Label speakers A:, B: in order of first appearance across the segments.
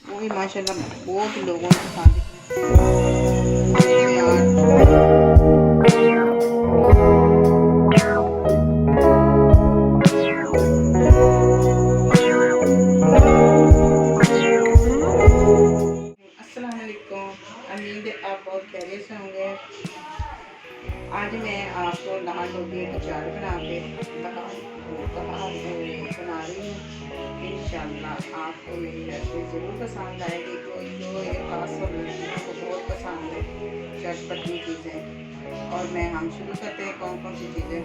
A: वो भी माशाल्लाह बहुत लोगों को पसंद अस्सलाम वालेकुम। उम्मीद है आप बहुत खैरियत से होंगे। आज मैं आपको लाल लोबिया की चाट बना रही हूँ। इंशाल्लाह आपको मेरी रेसिपी ज़रूर पसंद आएगी। जो ये खास और लड़कियों को बहुत पसंद है चटपटी चीज़ें। और हम शुरू करते हैं कौन कौन सी चीज़ें।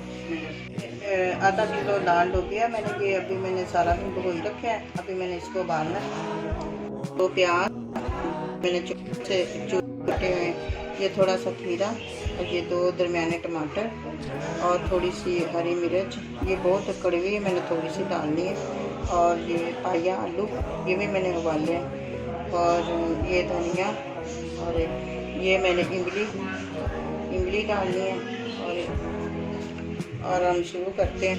A: आधा किलो लाल लोबिया मैंने मैंने सारा दिन भिगोई रखा है। अभी मैंने इसको उबालना है। 2 प्याज मैंने छोटे हुए, ये थोड़ा सा खीरा और ये 2 दरमियाने टमाटर और थोड़ी सी हरी मिर्च। ये बहुत कड़वी है, मैंने थोड़ी सी डालनी है। और ये पाया आलू, ये भी मैंने उबाले हैं। और ये धनिया और ये मैंने इमली डालनी है। और हम शुरू करते हैं।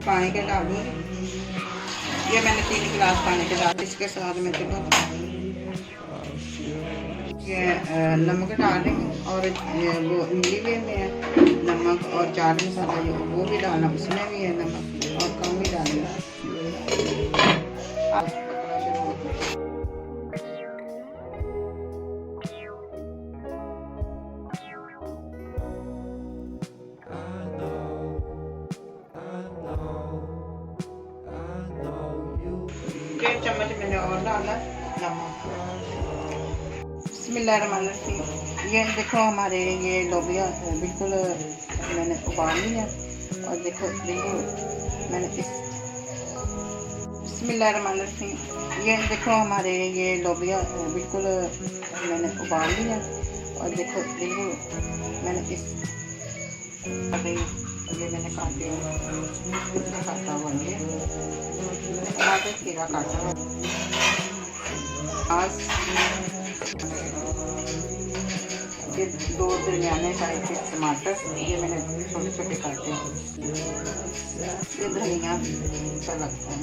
A: पानी के डालूँ, ये मैंने 3 गिलास पानी के डाल। इसके साथ में चलो ये नमक डाल रही हूँ। और वो इमली में है नमक, और चाट मसाला वो भी डालना, उसमें भी है नमक, और कम भी डालना। डेढ़ चम्मच मैंने और डाला नमक। बिस्मिल्लाहिर्रहमानिर्रहीम। ये देखो हमारे ये लोबिया बिल्कुल मैंने उबाल लिया। और देखो बिल्कुल मैंने बिस्मिल्लाहिर्रहमानिर्रहीम। ये देखो हमारे ये लोबिया बिल्कुल मैंने उबाल लिया। और देखो बिल्कुल मैंने ये मैंने काटे काटा हुआ है, टमाटर खीरा काटा हुआ, आज ये 2 दरमियाने साइज के टमाटर, ये मैंने छोटे छोटे काटे हैं। ये धनिया अच्छा लगता है।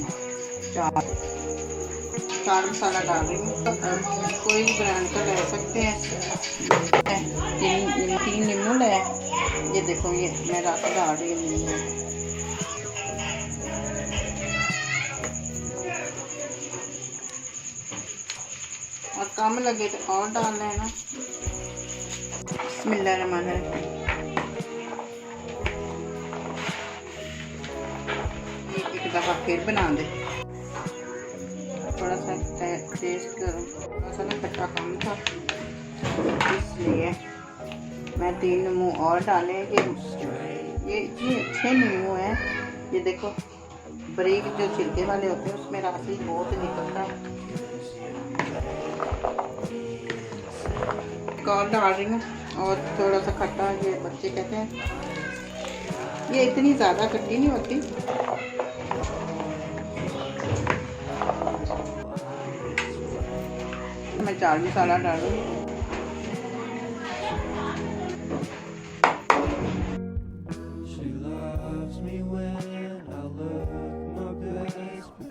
A: चाट मसाला डाल रही हूँ। कोई भी ब्रांड का ले सकते हैं। 3 नींबू ले। ये देखो ये मैं रस डाल रही हूँ नींबू। और कम लगे तो और डाल लेना। बिस्मिल्लाहिर्रहमानिर्रहीम। एक दफ़ा फिर बना दे। थोड़ा सा टेस्ट करो। थोड़ा सा ना खट्टा कम था, इसलिए मैं 3 नींबू और डाले। ये इतने अच्छे नींबू हैं। ये देखो बारीक जो छिलके वाले होते हैं उसमें रस ही बहुत निकलता है। और डाल रही हूँ और थोड़ा सा खट्टा, ये बच्चे कहते हैं। ये इतनी ज़्यादा खट्टी नहीं होती। मैं चाट मसाला डालूँगी।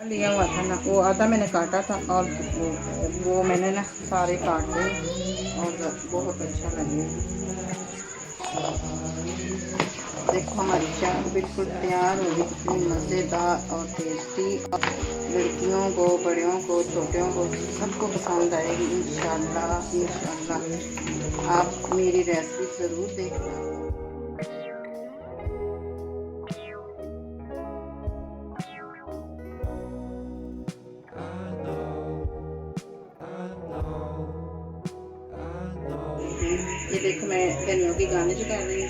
A: लिया हुआ था ना, वो आधा मैंने काटा था और वो मैंने ना सारे काट दिए और बहुत अच्छा लगे। देखो हमारी चाट बिल्कुल तैयार हो गई। कितनी मज़ेदार और टेस्टी, और लड़कियों को, बड़ियों को, छोटियों को सबको पसंद आएगी इंशाल्लाह। इंशाल्लाह आप मेरी रेसिपी ज़रूर देखना। ये देखो मैं धनिया की गार्निश कर रही हूँ।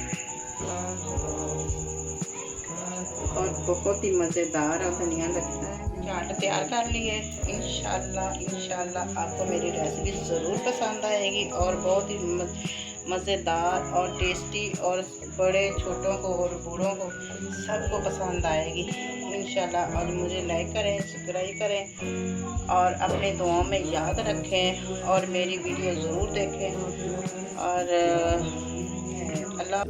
A: और बहुत ही मज़ेदार और धनिया लगता है। चाट तैयार कर ली है। इंशाल्लाह आपको मेरी रेसिपी ज़रूर पसंद आएगी और बहुत ही मज़ेदार और टेस्टी, और बड़े छोटों को और बूढ़ों को सबको पसंद आएगी इंशाल्लाह। और मुझे लाइक करें, सब्सक्राइब करें और अपने दुआओं में याद रखें और मेरी वीडियो ज़रूर देखें। और अल्लाह